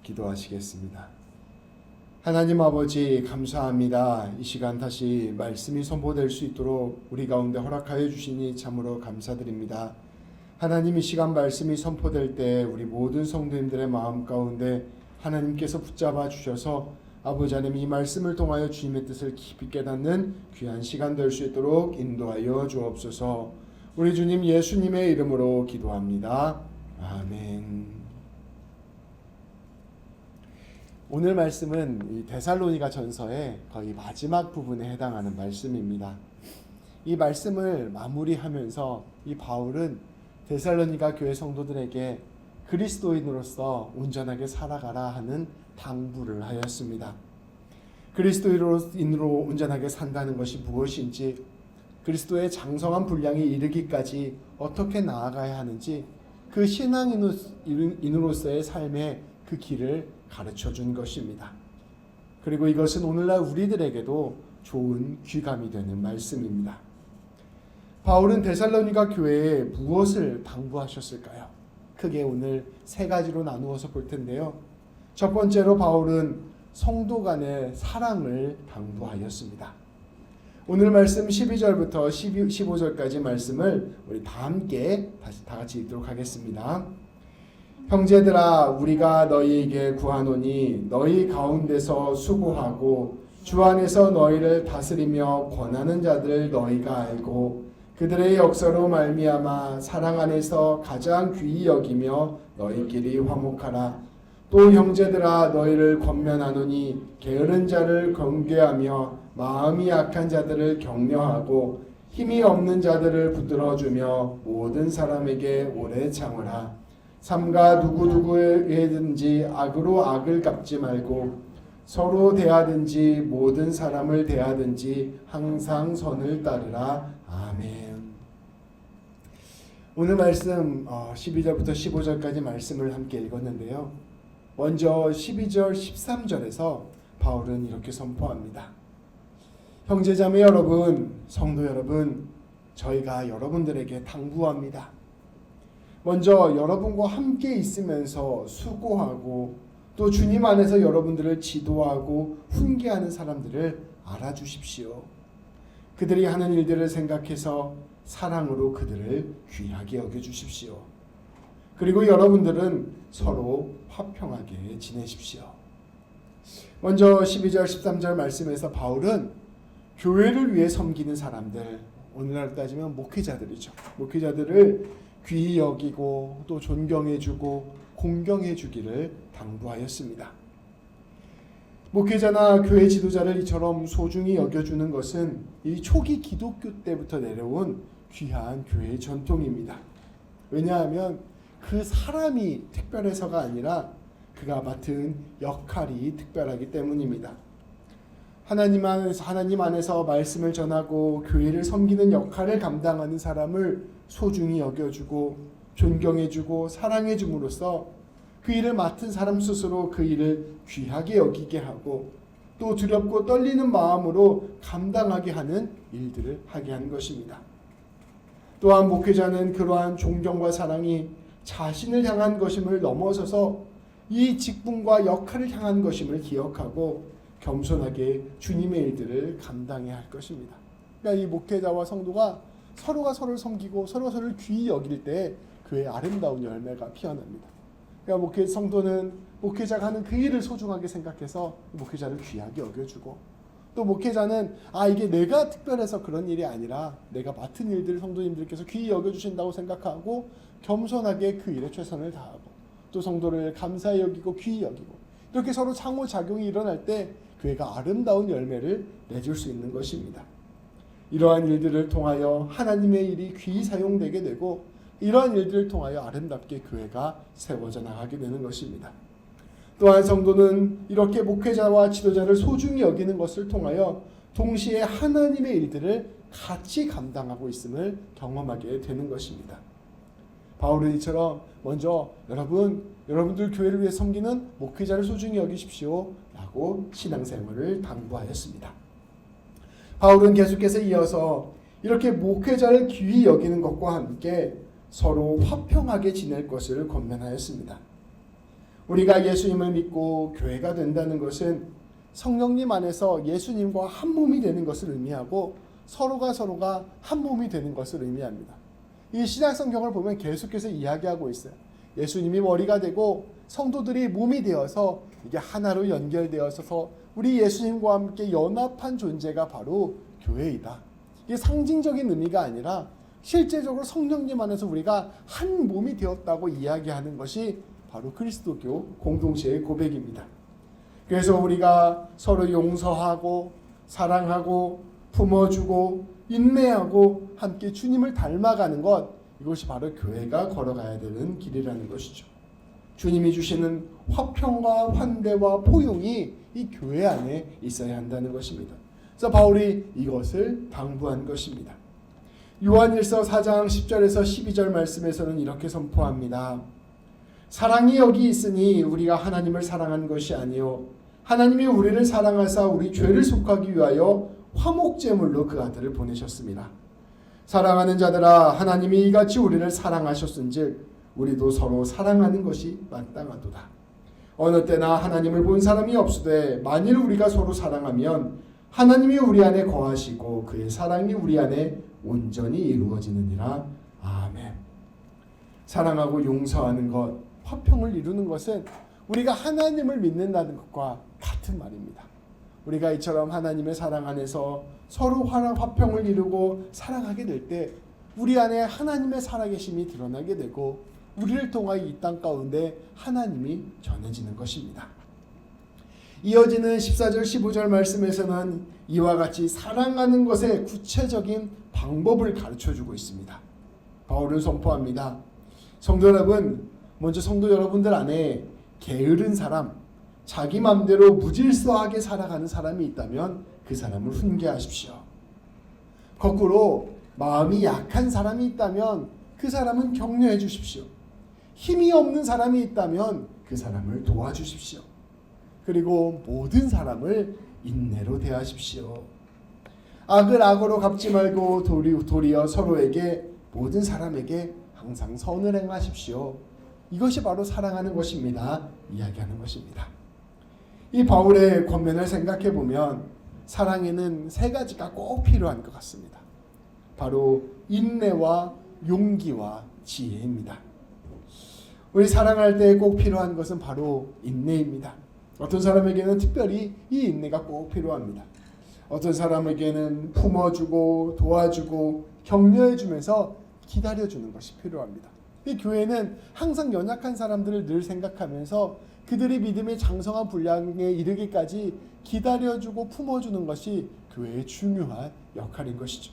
기도하시겠습니다. 하나님 아버지 감사합니다. 이 시간 다시 말씀이 선포될 수 있도록 우리 가운데 허락하여 주시니 참으로 감사드립니다. 하나님, 이 시간 말씀이 선포될 때 우리 모든 성도님들의 마음 가운데 하나님께서 붙잡아 주셔서 아버지 하나님, 이 말씀을 통하여 주님의 뜻을 깊이 깨닫는 귀한 시간 될 수 있도록 인도하여 주옵소서. 우리 주님 예수님의 이름으로 기도합니다. 아멘. 오늘 말씀은 이 데살로니가 전서의 거의 마지막 부분에 해당하는 말씀입니다. 이 말씀을 마무리하면서 이 바울은 데살로니가 교회 성도들에게 그리스도인으로서 온전하게 살아가라 하는 당부를 하였습니다. 그리스도인으로 온전하게 산다는 것이 무엇인지, 그리스도의 장성한 분량에 이르기까지 어떻게 나아가야 하는지, 그 신앙인으로서의 삶의 그 길을 가르쳐 준 것입니다. 그리고 이것은 오늘날 우리들에게도 좋은 귀감이 되는 말씀입니다. 바울은 데살로니가 교회에 무엇을 당부하셨을까요? 크게 오늘 세 가지로 나누어서 볼 텐데요. 첫 번째로 바울은 성도 간의 사랑을 당부하였습니다. 오늘 말씀 12절부터 15절까지 말씀을 우리 다 함께 다 같이 읽도록 하겠습니다. 형제들아, 우리가 너희에게 구하노니 너희 가운데서 수고하고 주 안에서 너희를 다스리며 권하는 자들 너희가 알고 그들의 역사로 말미암아 사랑 안에서 가장 귀히 여기며 너희끼리 화목하라. 또 형제들아, 너희를 권면하노니 게으른 자를 경계하며 마음이 약한 자들을 격려하고 힘이 없는 자들을 붙들어주며 모든 사람에게 오래 참으라. 삼가 누구에든지 악으로 악을 갚지 말고 서로 대하든지 모든 사람을 대하든지 항상 선을 따르라. 아멘. 오늘 말씀 12절부터 15절까지 말씀을 함께 읽었는데요. 먼저 12절 13절에서 바울은 이렇게 선포합니다. 형제자매 여러분, 성도 여러분, 저희가 여러분들에게 당부합니다. 먼저 여러분과 함께 있으면서 수고하고 또 주님 안에서 여러분들을 지도하고 훈계하는 사람들을 알아주십시오. 그들이 하는 일들을 생각해서 사랑으로 그들을 귀하게 여겨주십시오. 그리고 여러분들은 서로 화평하게 지내십시오. 먼저 12절 13절 말씀에서 바울은 교회를 위해 섬기는 사람들, 오늘날 따지면 목회자들이죠. 목회자들을 귀히 여기고 또 존경해주고 공경해주기를 당부하였습니다. 목회자나 교회 지도자를 이처럼 소중히 여겨주는 것은 이 초기 기독교 때부터 내려온 귀한 교회의 전통입니다. 왜냐하면 그 사람이 특별해서가 아니라 그가 맡은 역할이 특별하기 때문입니다. 하나님 안에서 말씀을 전하고 교회를 섬기는 역할을 감당하는 사람을 소중히 여겨주고 존경해주고 사랑해줌으로써 그 일을 맡은 사람 스스로 그 일을 귀하게 여기게 하고 또 두렵고 떨리는 마음으로 감당하게 하는 일들을 하게 하는 것입니다. 또한 목회자는 그러한 존경과 사랑이 자신을 향한 것임을 넘어서서 이 직분과 역할을 향한 것임을 기억하고 겸손하게 주님의 일들을 감당해야 할 것입니다. 그러니까 이 목회자와 성도가 서로가 서로를 섬기고 서로가 서로를 귀히 여길 때 그의 아름다운 열매가 피어납니다. 그러니까 성도는 목회자가 하는 그 일을 소중하게 생각해서 목회자를 귀하게 여겨주고, 또 목회자는 이게 내가 특별해서 그런 일이 아니라 내가 맡은 일들을 성도님들께서 귀히 여겨주신다고 생각하고 겸손하게 그 일에 최선을 다하고 또 성도를 감사히 여기고 귀히 여기고, 이렇게 서로 상호작용이 일어날 때 교회가 아름다운 열매를 내줄 수 있는 것입니다. 이러한 일들을 통하여 하나님의 일이 귀히 사용되게 되고 이러한 일들을 통하여 아름답게 교회가 세워져 나가게 되는 것입니다. 또한 성도는 이렇게 목회자와 지도자를 소중히 여기는 것을 통하여 동시에 하나님의 일들을 같이 감당하고 있음을 경험하게 되는 것입니다. 바울은 이처럼 먼저 여러분들 교회를 위해 섬기는 목회자를 소중히 여기십시오 라고 신앙생활을 당부하였습니다. 바울은 계속해서 이어서 이렇게 목회자를 귀히 여기는 것과 함께 서로 화평하게 지낼 것을 권면하였습니다. 우리가 예수님을 믿고 교회가 된다는 것은 성령님 안에서 예수님과 한 몸이 되는 것을 의미하고 서로가 한 몸이 되는 것을 의미합니다. 이 신약 성경을 보면 계속해서 이야기하고 있어요. 예수님이 머리가 되고 성도들이 몸이 되어서 이게 하나로 연결되어서 우리 예수님과 함께 연합한 존재가 바로 교회이다. 이게 상징적인 의미가 아니라 실제적으로 성령님 안에서 우리가 한 몸이 되었다고 이야기하는 것이 바로 그리스도교 공동체의 고백입니다. 그래서 우리가 서로 용서하고 사랑하고 품어주고 인내하고 함께 주님을 닮아가는 것, 이것이 바로 교회가 걸어가야 되는 길이라는 것이죠. 주님이 주시는 화평과 환대와 포용이 이 교회 안에 있어야 한다는 것입니다. 그래서 바울이 이것을 당부한 것입니다. 요한일서 4장 10절에서 12절 말씀에서는 이렇게 선포합니다. 사랑이 여기 있으니 우리가 하나님을 사랑한 것이 아니요 하나님이 우리를 사랑하사 우리 죄를 속하기 위하여 화목제물로 그 아들을 보내셨습니다. 사랑하는 자들아, 하나님이 이같이 우리를 사랑하셨은즉 우리도 서로 사랑하는 것이 마땅하도다. 어느 때나 하나님을 본 사람이 없으되 만일 우리가 서로 사랑하면 하나님이 우리 안에 거하시고 그의 사랑이 우리 안에 온전히 이루어지느니라. 아멘. 사랑하고 용서하는 것, 화평을 이루는 것은 우리가 하나님을 믿는다는 것과 같은 말입니다. 우리가 이처럼 하나님의 사랑 안에서 서로 화평을 이루고 사랑하게 될 때 우리 안에 하나님의 살아계심이 드러나게 되고 우리를 통하여 이 땅 가운데 하나님이 전해지는 것입니다. 이어지는 14절 15절 말씀에서는 이와 같이 사랑하는 것의 구체적인 방법을 가르쳐주고 있습니다. 바울은 선포합니다. 성도 여러분, 먼저 성도 여러분들 안에 게으른 사람, 자기 맘대로 무질서하게 살아가는 사람이 있다면 그 사람을 훈계하십시오. 거꾸로 마음이 약한 사람이 있다면 그 사람은 격려해 주십시오. 힘이 없는 사람이 있다면 그 사람을 도와주십시오. 그리고 모든 사람을 인내로 대하십시오. 악을 악으로 갚지 말고 도리어 서로에게 모든 사람에게 항상 선을 행하십시오. 이것이 바로 사랑하는 것입니다. 이야기하는 것입니다. 이 바울의 권면을 생각해 보면 사랑에는 세 가지가 꼭 필요한 것 같습니다. 바로 인내와 용기와 지혜입니다. 우리 사랑할 때 꼭 필요한 것은 바로 인내입니다. 어떤 사람에게는 특별히 이 인내가 꼭 필요합니다. 어떤 사람에게는 품어주고 도와주고 격려해주면서 기다려주는 것이 필요합니다. 이 교회는 항상 연약한 사람들을 늘 생각하면서 그들의 믿음의 장성한 분량에 이르기까지 기다려주고 품어주는 것이 교회의 중요한 역할인 것이죠.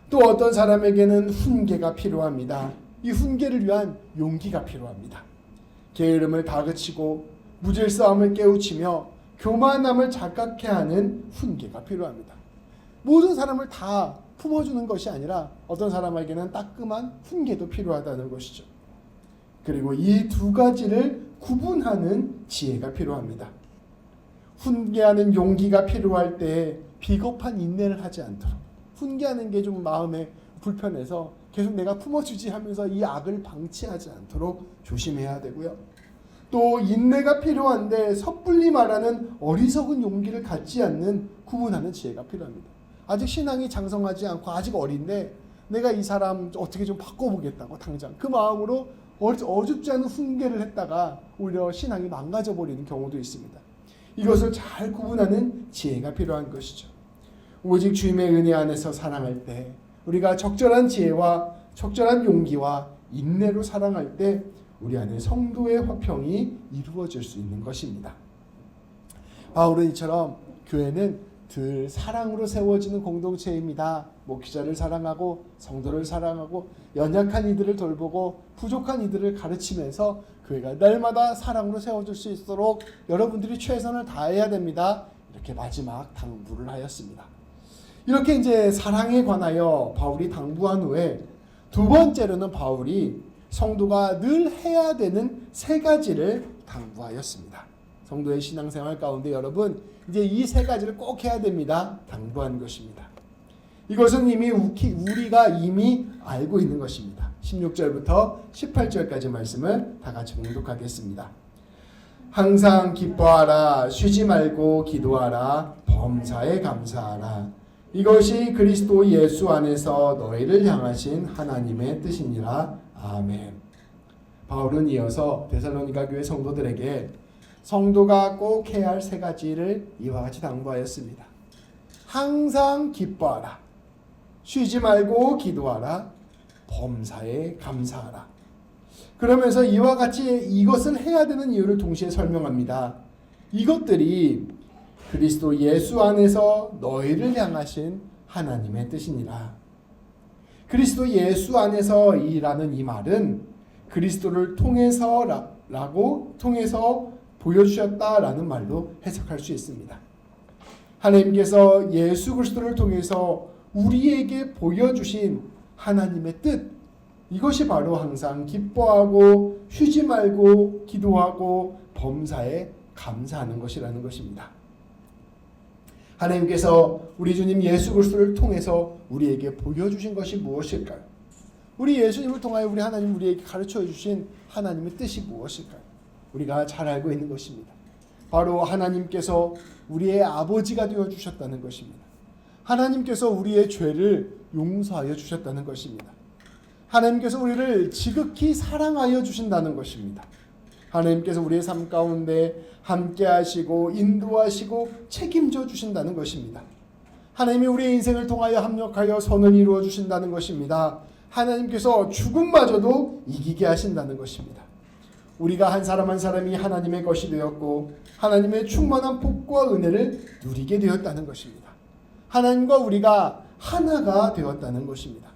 또 어떤 사람에게는 훈계가 필요합니다. 이 훈계를 위한 용기가 필요합니다. 게으름을 다그치고 무질서함을 깨우치며 교만함을 자각케 하는 훈계가 필요합니다. 모든 사람을 다 품어주는 것이 아니라 어떤 사람에게는 따끔한 훈계도 필요하다는 것이죠. 그리고 이 두 가지를 구분하는 지혜가 필요합니다. 훈계하는 용기가 필요할 때 비겁한 인내를 하지 않도록, 훈계하는 게 좀 마음에 불편해서 계속 내가 품어주지 하면서 이 악을 방치하지 않도록 조심해야 되고요. 또 인내가 필요한데 섣불리 말하는 어리석은 용기를 갖지 않는 구분하는 지혜가 필요합니다. 아직 신앙이 장성하지 않고 아직 어린데 내가 이 사람 어떻게 좀 바꿔보겠다고 당장 그 마음으로 어줍지 않은 훈계를 했다가 오히려 신앙이 망가져버리는 경우도 있습니다. 이것을 잘 구분하는 지혜가 필요한 것이죠. 오직 주님의 은혜 안에서 사랑할 때 우리가 적절한 지혜와 적절한 용기와 인내로 사랑할 때 우리 안에 성도의 화평이 이루어질 수 있는 것입니다. 바울은 이처럼 교회는 늘 사랑으로 세워지는 공동체입니다. 목회자를 사랑하고 성도를 사랑하고 연약한 이들을 돌보고 부족한 이들을 가르치면서 교회가 날마다 사랑으로 세워질 수 있도록 여러분들이 최선을 다해야 됩니다. 이렇게 마지막 당부를 하였습니다. 이렇게 이제 사랑에 관하여 바울이 당부한 후에 두 번째로는 바울이 성도가 늘 해야 되는 세 가지를 당부하였습니다. 성도의 신앙생활 가운데 여러분 이제 이 세 가지를 꼭 해야 됩니다. 당부한 것입니다. 이것은 이미 우리가 이미 알고 있는 것입니다. 16절부터 18절까지 말씀을 다 같이 봉독하겠습니다. 항상 기뻐하라. 쉬지 말고 기도하라. 범사에 감사하라. 이것이 그리스도 예수 안에서 너희를 향하신 하나님의 뜻이니라. 아멘. 바울은 이어서 데살로니가 교회 성도들에게 성도가 꼭 해야 할 세 가지를 이와 같이 당부하였습니다. 항상 기뻐하라. 쉬지 말고 기도하라. 범사에 감사하라. 그러면서 이와 같이 이것을 해야 되는 이유를 동시에 설명합니다. 이것들이 그리스도 예수 안에서 너희를 향하신 하나님의 뜻이니라. 그리스도 예수 안에서 이라는 이 말은 그리스도를 통해서 보여주셨다라는 말로 해석할 수 있습니다. 하나님께서 예수 그리스도를 통해서 우리에게 보여주신 하나님의 뜻, 이것이 바로 항상 기뻐하고 쉬지 말고 기도하고 범사에 감사하는 것이라는 것입니다. 하나님께서 우리 주님 예수 그리스도를 통해서 우리에게 보여주신 것이 무엇일까요? 우리 예수님을 통하여 우리 하나님 우리에게 가르쳐 주신 하나님의 뜻이 무엇일까요? 우리가 잘 알고 있는 것입니다. 바로 하나님께서 우리의 아버지가 되어 주셨다는 것입니다. 하나님께서 우리의 죄를 용서하여 주셨다는 것입니다. 하나님께서 우리를 지극히 사랑하여 주신다는 것입니다. 하나님께서 우리의 삶 가운데 함께 하시고 인도하시고 책임져 주신다는 것입니다. 하나님이 우리의 인생을 통하여 합력하여 선을 이루어 주신다는 것입니다. 하나님께서 죽음마저도 이기게 하신다는 것입니다. 우리가 한 사람 한 사람이 하나님의 것이 되었고 하나님의 충만한 복과 은혜를 누리게 되었다는 것입니다. 하나님과 우리가 하나가 되었다는 것입니다.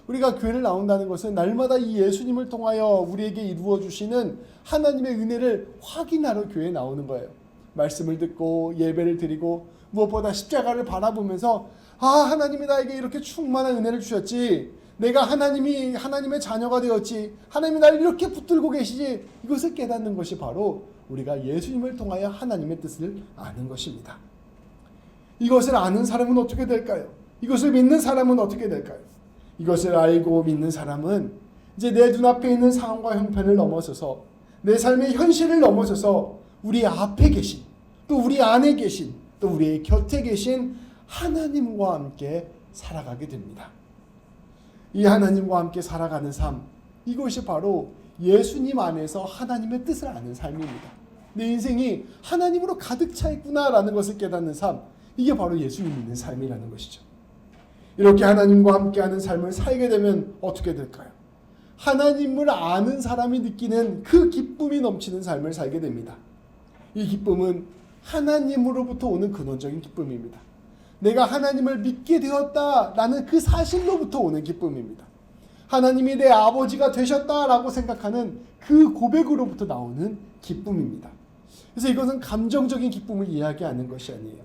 우리가 교회를 나온다는 것은 날마다 이 예수님을 통하여 우리에게 이루어 주시는 하나님의 은혜를 확인하러 교회에 나오는 거예요. 말씀을 듣고 예배를 드리고 무엇보다 십자가를 바라보면서 하나님이 나에게 이렇게 충만한 은혜를 주셨지, 내가 하나님의 자녀가 되었지, 하나님이 나를 이렇게 붙들고 계시지, 이것을 깨닫는 것이 바로 우리가 예수님을 통하여 하나님의 뜻을 아는 것입니다. 이것을 아는 사람은 어떻게 될까요? 이것을 믿는 사람은 어떻게 될까요? 이것을 알고 믿는 사람은 이제 내 눈앞에 있는 상황과 형편을 넘어서서 내 삶의 현실을 넘어서서 우리 앞에 계신, 또 우리 안에 계신, 또 우리의 곁에 계신 하나님과 함께 살아가게 됩니다. 이 하나님과 함께 살아가는 삶, 이것이 바로 예수님 안에서 하나님의 뜻을 아는 삶입니다. 내 인생이 하나님으로 가득 차 있구나라는 것을 깨닫는 삶, 이게 바로 예수님 믿는 삶이라는 것이죠. 이렇게 하나님과 함께하는 삶을 살게 되면 어떻게 될까요? 하나님을 아는 사람이 느끼는 그 기쁨이 넘치는 삶을 살게 됩니다. 이 기쁨은 하나님으로부터 오는 근원적인 기쁨입니다. 내가 하나님을 믿게 되었다라는 그 사실로부터 오는 기쁨입니다. 하나님이 내 아버지가 되셨다라고 생각하는 그 고백으로부터 나오는 기쁨입니다. 그래서 이것은 감정적인 기쁨을 이야기하는 것이 아니에요.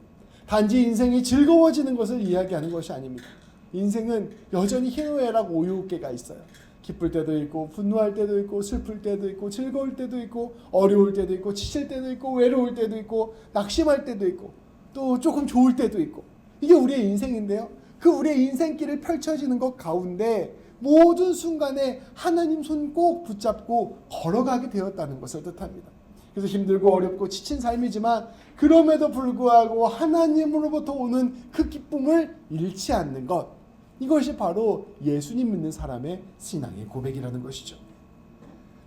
단지 인생이 즐거워지는 것을 이야기하는 것이 아닙니다. 인생은 여전히 희노애락 오유개가 있어요. 기쁠 때도 있고 분노할 때도 있고 슬플 때도 있고 즐거울 때도 있고 어려울 때도 있고 지칠 때도 있고 외로울 때도 있고 낙심할 때도 있고 또 조금 좋을 때도 있고, 이게 우리의 인생인데요. 그 우리의 인생길을 펼쳐지는 것 가운데 모든 순간에 하나님 손 꼭 붙잡고 걸어가게 되었다는 것을 뜻합니다. 그래서 힘들고 어렵고 지친 삶이지만 그럼에도 불구하고 하나님으로부터 오는 그 기쁨을 잃지 않는 것, 이것이 바로 예수님 믿는 사람의 신앙의 고백이라는 것이죠.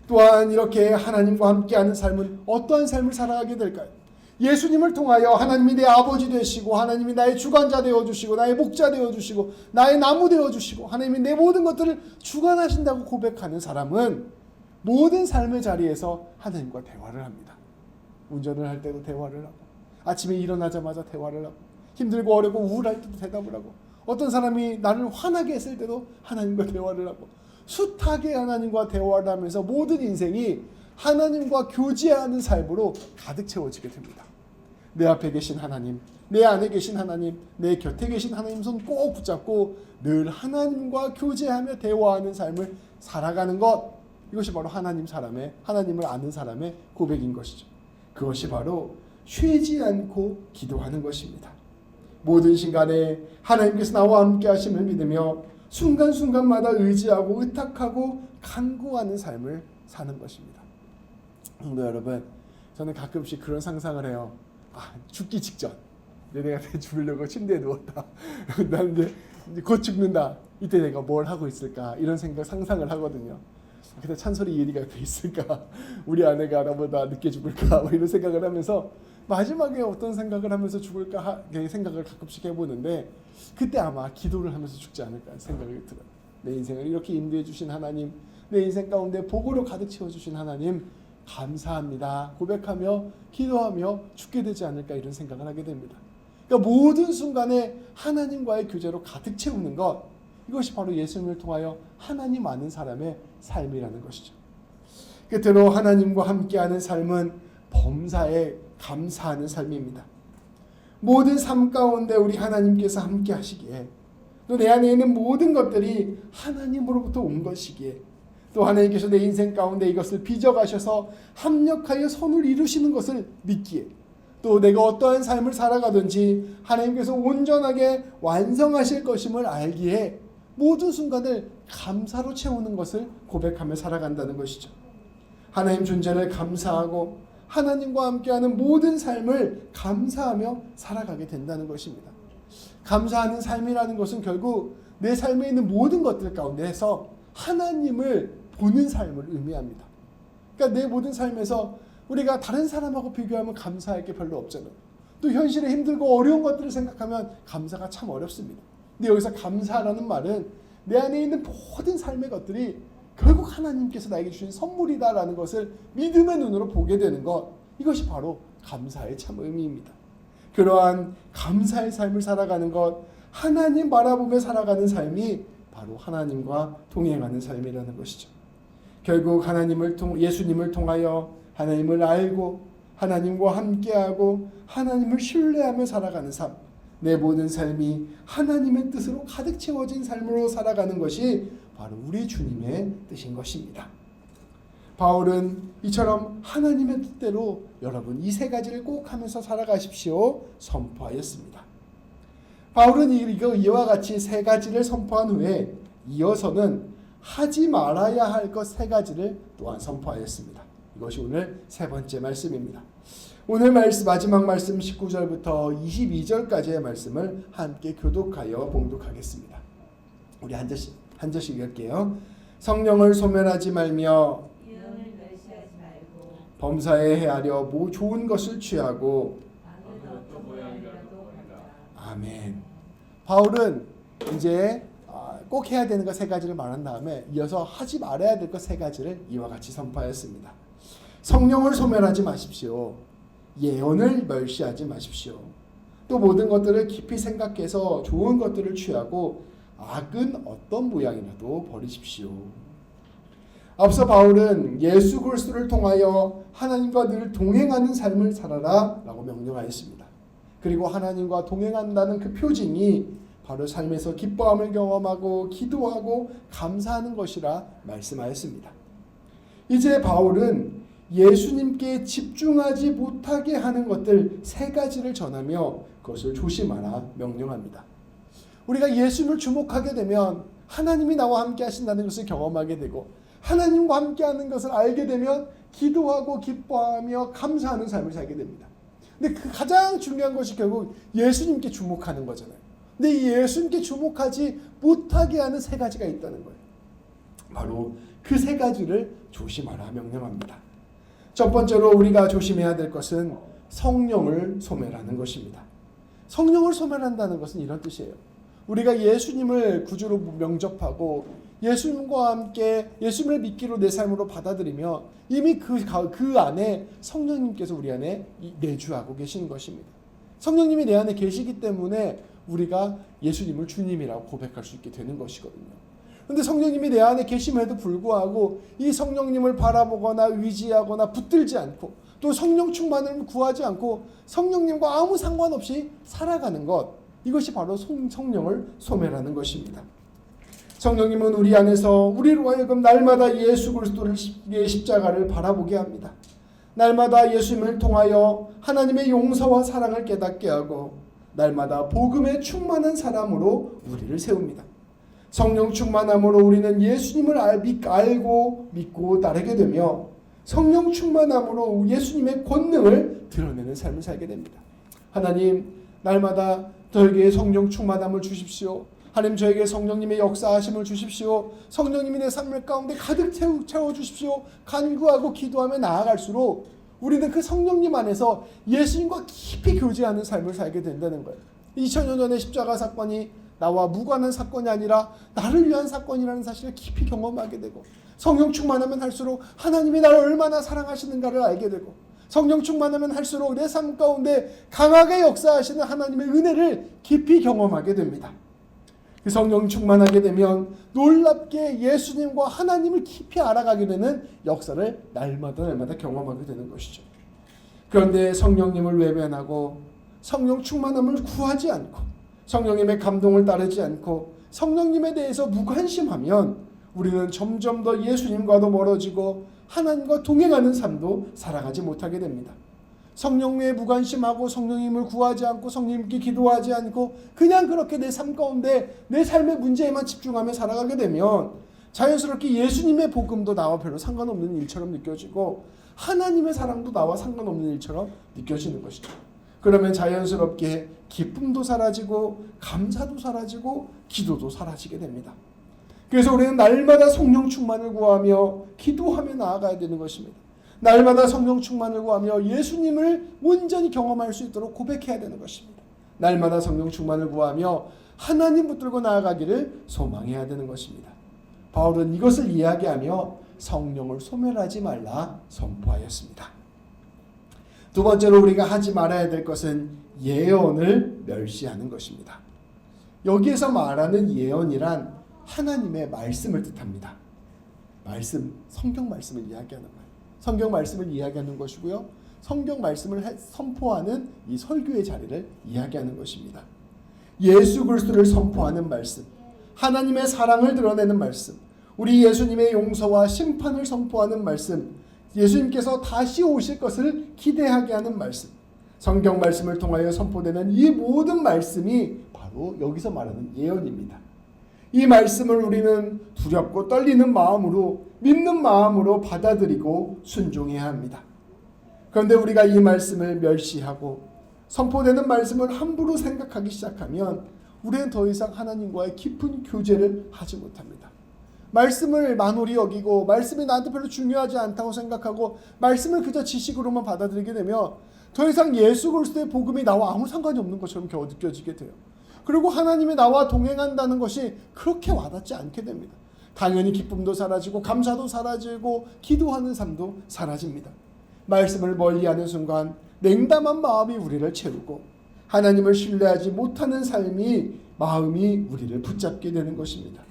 또한 이렇게 하나님과 함께하는 삶은 어떠한 삶을 살아가게 될까요? 예수님을 통하여 하나님이 내 아버지 되시고 하나님이 나의 주관자 되어주시고 나의 목자 되어주시고 나의 나무 되어주시고 하나님이 내 모든 것들을 주관하신다고 고백하는 사람은 모든 삶의 자리에서 하나님과 대화를 합니다. 운전을 할 때도 대화를 하고, 아침에 일어나자마자 대화를 하고, 힘들고 어렵고 우울할 때도 대답을 하고, 어떤 사람이 나를 화나게 했을 때도 하나님과 대화를 하고, 숱하게 하나님과 대화를 하면서 모든 인생이 하나님과 교제하는 삶으로 가득 채워지게 됩니다. 내 앞에 계신 하나님, 내 안에 계신 하나님, 내 곁에 계신 하나님 손 꼭 붙잡고 늘 하나님과 교제하며 대화하는 삶을 살아가는 것, 이것이 바로 하나님을 아는 사람의 고백인 것이죠. 그것이 바로 쉬지 않고 기도하는 것입니다. 모든 시간에 하나님께서 나와 함께 하심을 믿으며 순간순간마다 의지하고 의탁하고 간구하는 삶을 사는 것입니다. 성도 여러분, 저는 가끔씩 그런 상상을 해요. 죽기 직전 내가 죽으려고 침대에 누웠다. 난 이제 곧 죽는다. 이때 내가 뭘 하고 있을까 이런 상상을 하거든요. 그때 찬솔이 이혜리가 옆에 있을까, 우리 아내가 나보다 늦게 죽을까, 뭐 이런 생각을 하면서 마지막에 어떤 생각을 하면서 죽을까 생각을 가끔씩 해보는데, 그때 아마 기도를 하면서 죽지 않을까 생각이 들어요. 내 인생을 이렇게 인도해 주신 하나님, 내 인생 가운데 복으로 가득 채워주신 하나님 감사합니다 고백하며 기도하며 죽게 되지 않을까 이런 생각을 하게 됩니다. 그러니까 모든 순간에 하나님과의 교제로 가득 채우는 것, 이것이 바로 예수님을 통하여 하나님 아는 사람의 삶이라는 것이죠. 끝으로 하나님과 함께하는 삶은 범사에 감사하는 삶입니다. 모든 삶 가운데 우리 하나님께서 함께 하시기에, 또 내 안에 있는 모든 것들이 하나님으로부터 온 것이기에, 또 하나님께서 내 인생 가운데 이것을 빚어가셔서 합력하여 선을 이루시는 것을 믿기에, 또 내가 어떠한 삶을 살아가든지 하나님께서 온전하게 완성하실 것임을 알기에 모든 순간을 감사로 채우는 것을 고백하며 살아간다는 것이죠. 하나님 존재를 감사하고 하나님과 함께하는 모든 삶을 감사하며 살아가게 된다는 것입니다. 감사하는 삶이라는 것은 결국 내 삶에 있는 모든 것들 가운데에서 하나님을 보는 삶을 의미합니다. 그러니까 내 모든 삶에서 우리가 다른 사람하고 비교하면 감사할 게 별로 없잖아요. 또 현실에 힘들고 어려운 것들을 생각하면 감사가 참 어렵습니다. 근데 여기서 감사라는 말은 내 안에 있는 모든 삶의 것들이 결국 하나님께서 나에게 주신 선물이다라는 것을 믿음의 눈으로 보게 되는 것, 이것이 바로 감사의 참 의미입니다. 그러한 감사의 삶을 살아가는 것, 하나님 바라보며 살아가는 삶이 바로 하나님과 동행하는 삶이라는 것이죠. 결국 예수님을 통하여 하나님을 알고 하나님과 함께하고 하나님을 신뢰하며 살아가는 삶, 내 모든 삶이 하나님의 뜻으로 가득 채워진 삶으로 살아가는 것이 바로 우리 주님의 뜻인 것입니다. 바울은 이처럼 하나님의 뜻대로 여러분 이 세 가지를 꼭 하면서 살아가십시오 선포하였습니다. 바울은 이와 같이 세 가지를 선포한 후에 이어서는 하지 말아야 할 것 세 가지를 또한 선포하였습니다. 이것이 오늘 세 번째 말씀입니다. 오늘 마지막 말씀 19절부터 22절까지의 말씀을 함께 교독하여 봉독하겠습니다. 우리 한 절씩 읽을게요. 성령을 소멸하지 말며 범사에 헤아려 좋은 것을 취하고. 아멘. 바울은 이제 꼭 해야 되는 것 세 가지를 말한 다음에 이어서 하지 말아야 될 것 세 가지를 이와 같이 선포하였습니다. 성령을 소멸하지 마십시오. 예언을 멸시하지 마십시오. 또 모든 것들을 깊이 생각해서 좋은 것들을 취하고 악은 어떤 모양이라도 버리십시오. 앞서 바울은 예수 그리스도를 통하여 하나님과 늘 동행하는 삶을 살아라 라고 명령하였습니다. 그리고 하나님과 동행한다는 그 표징이 바로 삶에서 기뻐함을 경험하고 기도하고 감사하는 것이라 말씀하였습니다. 이제 바울은 예수님께 집중하지 못하게 하는 것들 세 가지를 전하며 그것을 조심하라 명령합니다. 우리가 예수님을 주목하게 되면 하나님이 나와 함께 하신다는 것을 경험하게 되고 하나님과 함께 하는 것을 알게 되면 기도하고 기뻐하며 감사하는 삶을 살게 됩니다. 근데 그 가장 중요한 것이 결국 예수님께 주목하는 거잖아요. 근데 이 예수님께 주목하지 못하게 하는 세 가지가 있다는 거예요. 바로 그 세 가지를 조심하라 명령합니다. 첫 번째로 우리가 조심해야 될 것은 성령을 소멸하는 것입니다. 성령을 소멸한다는 것은 이런 뜻이에요. 우리가 예수님을 구주로 명접하고 예수님과 함께 예수님을 믿기로 내 삶으로 받아들이며 이미 그 안에 성령님께서 우리 안에 내주하고 계시는 것입니다. 성령님이 내 안에 계시기 때문에 우리가 예수님을 주님이라고 고백할 수 있게 되는 것이거든요. 그런데 성령님이 내 안에 계심에도 불구하고 이 성령님을 바라보거나 의지하거나 붙들지 않고 또 성령 충만을 구하지 않고 성령님과 아무 상관없이 살아가는 것, 이것이 바로 성령을 소멸하는 것입니다. 성령님은 우리 안에서 우리로 하여금 날마다 예수 그리스도의 십자가를 바라보게 합니다. 날마다 예수님을 통하여 하나님의 용서와 사랑을 깨닫게 하고 날마다 복음에 충만한 사람으로 우리를 세웁니다. 성령 충만함으로 우리는 예수님을 알고 믿고 따르게 되며 성령 충만함으로 예수님의 권능을 드러내는 삶을 살게 됩니다. 하나님, 날마다 저에게 성령 충만함을 주십시오. 하나님, 저에게 성령님의 역사하심을 주십시오. 성령님이 내 삶 가운데 가득 채워주십시오. 간구하고 기도하며 나아갈수록 우리는 그 성령님 안에서 예수님과 깊이 교제하는 삶을 살게 된다는 거예요. 2000년 전의 십자가 사건이 나와 무관한 사건이 아니라 나를 위한 사건이라는 사실을 깊이 경험하게 되고, 성령 충만하면 할수록 하나님이 나를 얼마나 사랑하시는가를 알게 되고, 성령 충만하면 할수록 내 삶 가운데 강하게 역사하시는 하나님의 은혜를 깊이 경험하게 됩니다. 그 성령 충만하게 되면 놀랍게 예수님과 하나님을 깊이 알아가게 되는 역사를 날마다 경험하게 되는 것이죠. 그런데 성령님을 외면하고 성령 충만함을 구하지 않고 성령님의 감동을 따르지 않고 성령님에 대해서 무관심하면 우리는 점점 더 예수님과도 멀어지고 하나님과 동행하는 삶도 살아가지 못하게 됩니다. 성령에 무관심하고 성령님을 구하지 않고 성령님께 기도하지 않고 그냥 그렇게 내 삶 가운데 내 삶의 문제에만 집중하며 살아가게 되면 자연스럽게 예수님의 복음도 나와 별로 상관없는 일처럼 느껴지고 하나님의 사랑도 나와 상관없는 일처럼 느껴지는 것이죠. 그러면 자연스럽게 기쁨도 사라지고 감사도 사라지고 기도도 사라지게 됩니다. 그래서 우리는 날마다 성령 충만을 구하며 기도하며 나아가야 되는 것입니다. 날마다 성령 충만을 구하며 예수님을 온전히 경험할 수 있도록 고백해야 되는 것입니다. 날마다 성령 충만을 구하며 하나님 붙들고 나아가기를 소망해야 되는 것입니다. 바울은 이것을 이야기하며 성령을 소멸하지 말라 선포하였습니다. 두 번째로 우리가 하지 말아야 될 것은 예언을 멸시하는 것입니다. 여기에서 말하는 예언이란 하나님의 말씀을 뜻합니다. 말씀, 성경 말씀을 이야기하는 말. 성경 말씀을 이야기하는 것이고요. 성경 말씀을 선포하는 이 설교의 자리를 이야기하는 것입니다. 예수 그리스도를 선포하는 말씀, 하나님의 사랑을 드러내는 말씀, 우리 예수님의 용서와 심판을 선포하는 말씀, 예수님께서 다시 오실 것을 기대하게 하는 말씀, 성경 말씀을 통하여 선포되는 이 모든 말씀이 바로 여기서 말하는 예언입니다. 이 말씀을 우리는 두렵고 떨리는 마음으로 믿는 마음으로 받아들이고 순종해야 합니다. 그런데 우리가 이 말씀을 멸시하고 선포되는 말씀을 함부로 생각하기 시작하면 우리는 더 이상 하나님과의 깊은 교제를 하지 못합니다. 말씀을 만홀히 여기고 말씀이 나한테 별로 중요하지 않다고 생각하고 말씀을 그저 지식으로만 받아들이게 되면 더 이상 예수 그리스도의 복음이 나와 아무 상관이 없는 것처럼 겨우 느껴지게 돼요. 그리고 하나님이 나와 동행한다는 것이 그렇게 와닿지 않게 됩니다. 당연히 기쁨도 사라지고 감사도 사라지고 기도하는 삶도 사라집니다. 말씀을 멀리하는 순간 냉담한 마음이 우리를 채우고 하나님을 신뢰하지 못하는 마음이 우리를 붙잡게 되는 것입니다.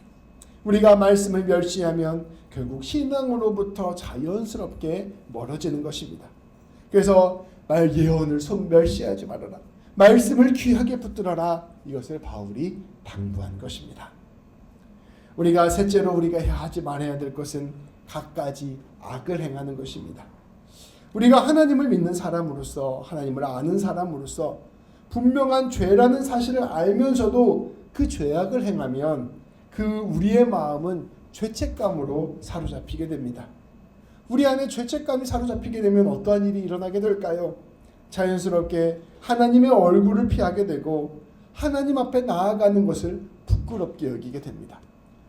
우리가 말씀을 멸시하면 결국 신앙으로부터 자연스럽게 멀어지는 것입니다. 그래서 예언을 멸시하지 말아라. 말씀을 귀하게 붙들어라. 이것을 바울이 당부한 것입니다. 우리가 셋째로 우리가 하지 말아야 될 것은 갖가지 악을 행하는 것입니다. 우리가 하나님을 믿는 사람으로서 하나님을 아는 사람으로서 분명한 죄라는 사실을 알면서도 그 죄악을 행하면 우리의 마음은 죄책감으로 사로잡히게 됩니다. 우리 안에 죄책감이 사로잡히게 되면 어떠한 일이 일어나게 될까요? 자연스럽게 하나님의 얼굴을 피하게 되고 하나님 앞에 나아가는 것을 부끄럽게 여기게 됩니다.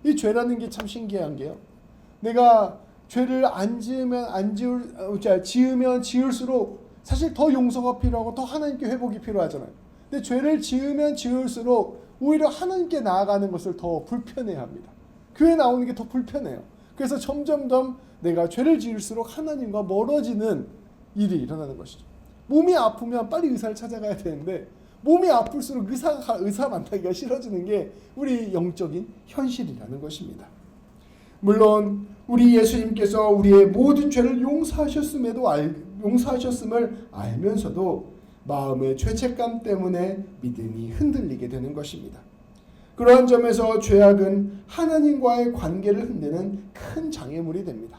이 죄라는 게 참 신기한 게요. 내가 죄를 지으면 지을수록 사실 더 용서가 필요하고 더 하나님께 회복이 필요하잖아요. 근데 죄를 지으면 지을수록 오히려 하나님께 나아가는 것을 더 불편해합니다. 교회 나오는 게 더 불편해요. 그래서 점점점 내가 죄를 지을수록 하나님과 멀어지는 일이 일어나는 것이죠. 몸이 아프면 빨리 의사를 찾아가야 되는데 몸이 아플수록 의사 만나기가 싫어지는 게 우리 영적인 현실이라는 것입니다. 물론 우리 예수님께서 우리의 모든 죄를 용서하셨음을 알면서도 마음의 죄책감 때문에 믿음이 흔들리게 되는 것입니다. 그러한 점에서 죄악은 하나님과의 관계를 흔드는 큰 장애물이 됩니다.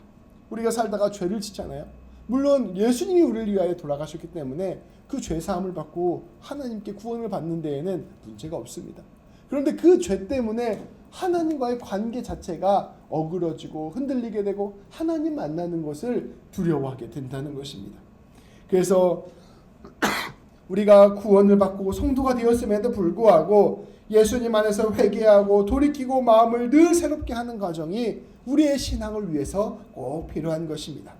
우리가 살다가 죄를 짓잖아요. 물론 예수님이 우리를 위하여 돌아가셨기 때문에 그 죄사함을 받고 하나님께 구원을 받는 데에는 문제가 없습니다. 그런데 그 죄 때문에 하나님과의 관계 자체가 어그러지고 흔들리게 되고 하나님 만나는 것을 두려워하게 된다는 것입니다. 그래서 우리가 구원을 받고 성도가 되었음에도 불구하고 예수님 안에서 회개하고 돌이키고 마음을 늘 새롭게 하는 과정이 우리의 신앙을 위해서 꼭 필요한 것입니다.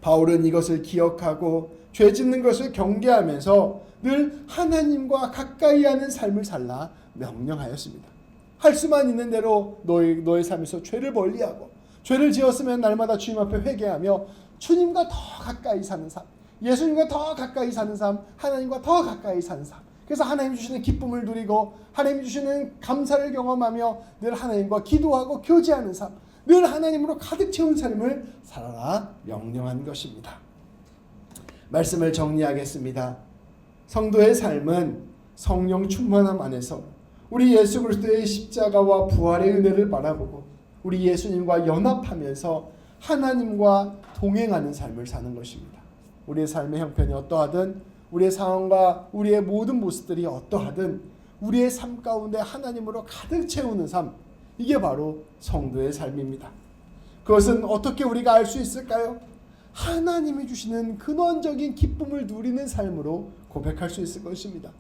바울은 이것을 기억하고 죄 짓는 것을 경계하면서 늘 하나님과 가까이 하는 삶을 살라 명령하였습니다. 할 수만 있는 대로 너의 삶에서 죄를 멀리하고 죄를 지었으면 날마다 주님 앞에 회개하며 주님과 더 가까이 사는 삶, 예수님과 더 가까이 사는 삶, 하나님과 더 가까이 사는 삶. 그래서 하나님 주시는 기쁨을 누리고 하나님 주시는 감사를 경험하며 늘 하나님과 기도하고 교제하는 삶, 늘 하나님으로 가득 채운 삶을 살아라 명령한 것입니다. 말씀을 정리하겠습니다. 성도의 삶은 성령 충만함 안에서 우리 예수 그리스도의 십자가와 부활의 은혜를 바라보고 우리 예수님과 연합하면서 하나님과 동행하는 삶을 사는 것입니다. 우리의 삶의 형편이 어떠하든 우리의 상황과 우리의 모든 모습들이 어떠하든 우리의 삶 가운데 하나님으로 가득 채우는 삶, 이게 바로 성도의 삶입니다. 그것은 어떻게 우리가 알 수 있을까요? 하나님이 주시는 근원적인 기쁨을 누리는 삶으로 고백할 수 있을 것입니다.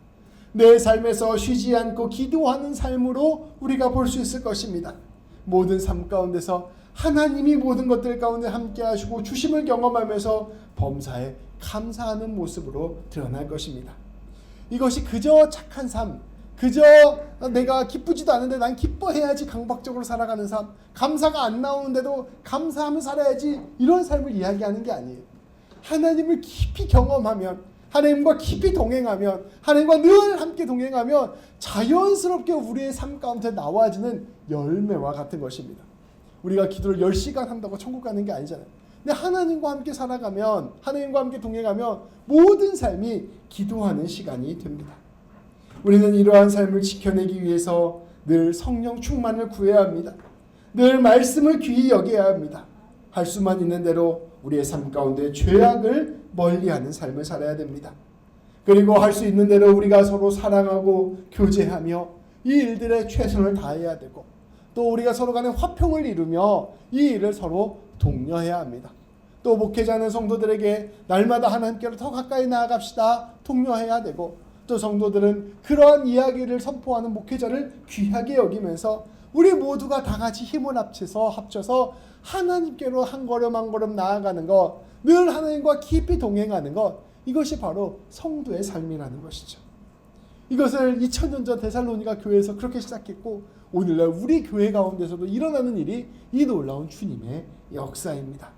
내 삶에서 쉬지 않고 기도하는 삶으로 우리가 볼 수 있을 것입니다. 모든 삶 가운데서 하나님이 모든 것들 가운데 함께 하시고 주심을 경험하면서 범사에 감사하는 모습으로 드러날 것입니다. 이것이 그저 착한 삶, 그저 내가 기쁘지도 않은데 난 기뻐해야지 강박적으로 살아가는 삶, 감사가 안 나오는데도 감사하며 살아야지, 이런 삶을 이야기하는 게 아니에요. 하나님을 깊이 경험하면, 하나님과 깊이 동행하면, 하나님과 늘 함께 동행하면 자연스럽게 우리의 삶 가운데 나와지는 열매와 같은 것입니다. 우리가 기도를 10시간 한다고 천국 가는 게 아니잖아요. 근데 하나님과 함께 살아가면, 하나님과 함께 동행하면 모든 삶이 기도하는 시간이 됩니다. 우리는 이러한 삶을 지켜내기 위해서 늘 성령 충만을 구해야 합니다. 늘 말씀을 귀히 여겨야 합니다. 할 수만 있는 대로 우리의 삶 가운데 죄악을 멀리하는 삶을 살아야 됩니다. 그리고 할 수 있는 대로 우리가 서로 사랑하고 교제하며 이 일들에 최선을 다해야 되고, 또 우리가 서로 간에 화평을 이루며 이 일을 서로 독려해야 합니다. 또 목회자는 성도들에게 날마다 하나님께로 더 가까이 나아갑시다 독려해야 되고, 또 성도들은 그러한 이야기를 선포하는 목회자를 귀하게 여기면서 우리 모두가 다 같이 힘을 합쳐서 하나님께로 한 걸음 한 걸음 나아가는 것, 늘 하나님과 깊이 동행하는 것, 이것이 바로 성도의 삶이라는 것이죠. 이것을 2000년 전 데살로니가 교회에서 그렇게 시작했고, 오늘날 우리 교회 가운데서도 일어나는 일이 이 놀라운 주님의 역사입니다.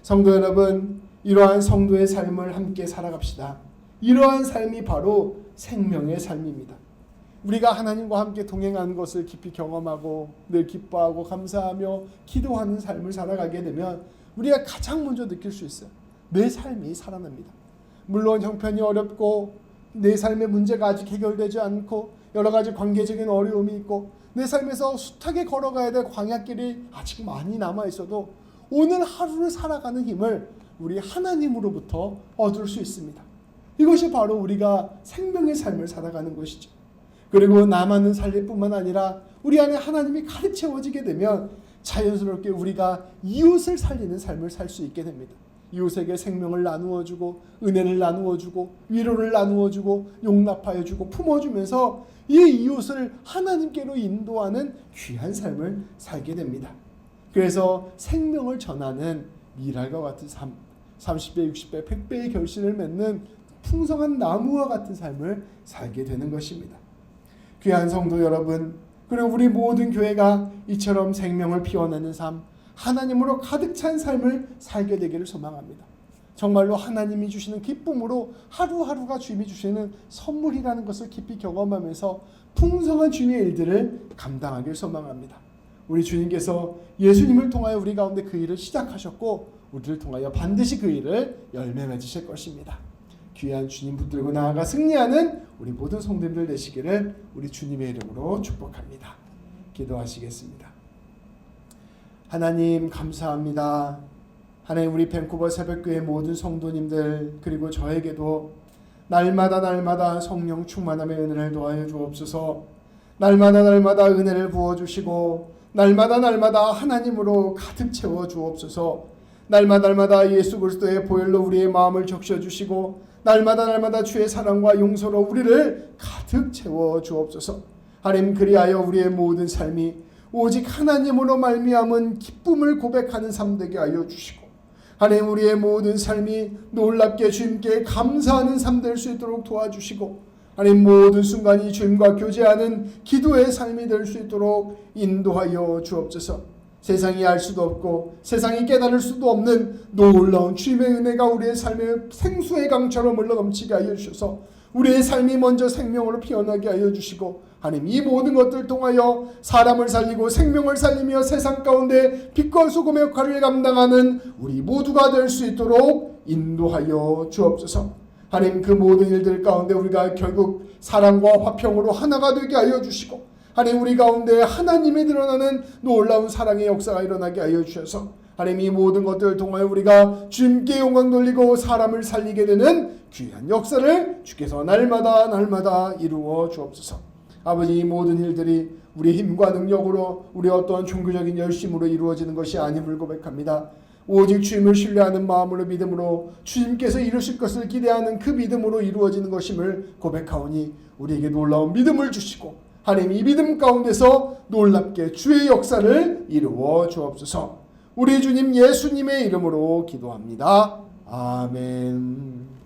성도 여러분, 이러한 성도의 삶을 함께 살아갑시다. 이러한 삶이 바로 생명의 삶입니다. 우리가 하나님과 함께 동행하는 것을 깊이 경험하고 늘 기뻐하고 감사하며 기도하는 삶을 살아가게 되면 우리가 가장 먼저 느낄 수 있어요. 내 삶이 살아납니다. 물론 형편이 어렵고 내 삶의 문제가 아직 해결되지 않고 여러 가지 관계적인 어려움이 있고 내 삶에서 숱하게 걸어가야 될 광야길이 아직 많이 남아있어도 오늘 하루를 살아가는 힘을 우리 하나님으로부터 얻을 수 있습니다. 이것이 바로 우리가 생명의 삶을 살아가는 것이죠. 그리고 나만은 살릴 뿐만 아니라 우리 안에 하나님이 가득 채워지게 되면 자연스럽게 우리가 이웃을 살리는 삶을 살 수 있게 됩니다. 이웃에게 생명을 나누어주고 은혜를 나누어주고 위로를 나누어주고 용납하여주고 품어주면서 이 이웃을 하나님께로 인도하는 귀한 삶을 살게 됩니다. 그래서 생명을 전하는 미랄과 같은 삶, 30배, 60배, 100배의 결실을 맺는 풍성한 나무와 같은 삶을 살게 되는 것입니다. 귀한 성도 여러분, 그리고 우리 모든 교회가 이처럼 생명을 피워내는 삶, 하나님으로 가득 찬 삶을 살게 되기를 소망합니다. 정말로 하나님이 주시는 기쁨으로 하루하루가 주님이 주시는 선물이라는 것을 깊이 경험하면서 풍성한 주님의 일들을 감당하길 소망합니다. 우리 주님께서 예수님을 통하여 우리 가운데 그 일을 시작하셨고 우리를 통하여 반드시 그 일을 열매 맺으실 것입니다. 귀한 주님 붙들고 나아가 승리하는 우리 모든 성도님들 되시기를 우리 주님의 이름으로 축복합니다. 기도하시겠습니다. 하나님 감사합니다. 하나님, 우리 밴쿠버 새벽교회 모든 성도님들 그리고 저에게도 날마다 성령 충만함의 은혜를 더하여 주옵소서. 날마다 날마다 은혜를 부어주시고 날마다 날마다 하나님으로 가득 채워 주옵소서. 날마다 날마다 예수 그리스도의 보혈로 우리의 마음을 적셔주시고 날마다 날마다 주의 사랑과 용서로 우리를 가득 채워 주옵소서. 하나님, 그리하여 우리의 모든 삶이 오직 하나님으로 말미암은 기쁨을 고백하는 삶 되게 하여 주시고, 하나님, 우리의 모든 삶이 놀랍게 주님께 감사하는 삶 될 수 있도록 도와주시고, 하나님, 모든 순간이 주님과 교제하는 기도의 삶이 될 수 있도록 인도하여 주옵소서. 세상이 알 수도 없고 세상이 깨달을 수도 없는 놀라운 주님의 은혜가 우리의 삶에 생수의 강처럼 흘러넘치게 하여 주셔서 우리의 삶이 먼저 생명으로 피어나게 하여 주시고, 하나님, 이 모든 것들 통하여 사람을 살리고 생명을 살리며 세상 가운데 빛과 소금의 역할을 감당하는 우리 모두가 될 수 있도록 인도하여 주옵소서. 하나님, 그 모든 일들 가운데 우리가 결국 사랑과 화평으로 하나가 되게 하여 주시고, 하나님, 우리 가운데 하나님이 드러나는 놀라운 사랑의 역사가 일어나게 하여 주셔서 하나님, 이 모든 것들을 통하여 우리가 주님께 영광 돌리고 사람을 살리게 되는 귀한 역사를 주께서 날마다 날마다 이루어 주옵소서. 아버지, 이 모든 일들이 우리의 힘과 능력으로 우리의 어떠한 종교적인 열심으로 이루어지는 것이 아님을 고백합니다. 오직 주님을 신뢰하는 마음으로 믿음으로 주님께서 이루실 것을 기대하는 그 믿음으로 이루어지는 것임을 고백하오니 우리에게 놀라운 믿음을 주시고, 하나님, 이 믿음 가운데서 놀랍게 주의 역사를 이루어 주옵소서. 우리 주님 예수님의 이름으로 기도합니다. 아멘.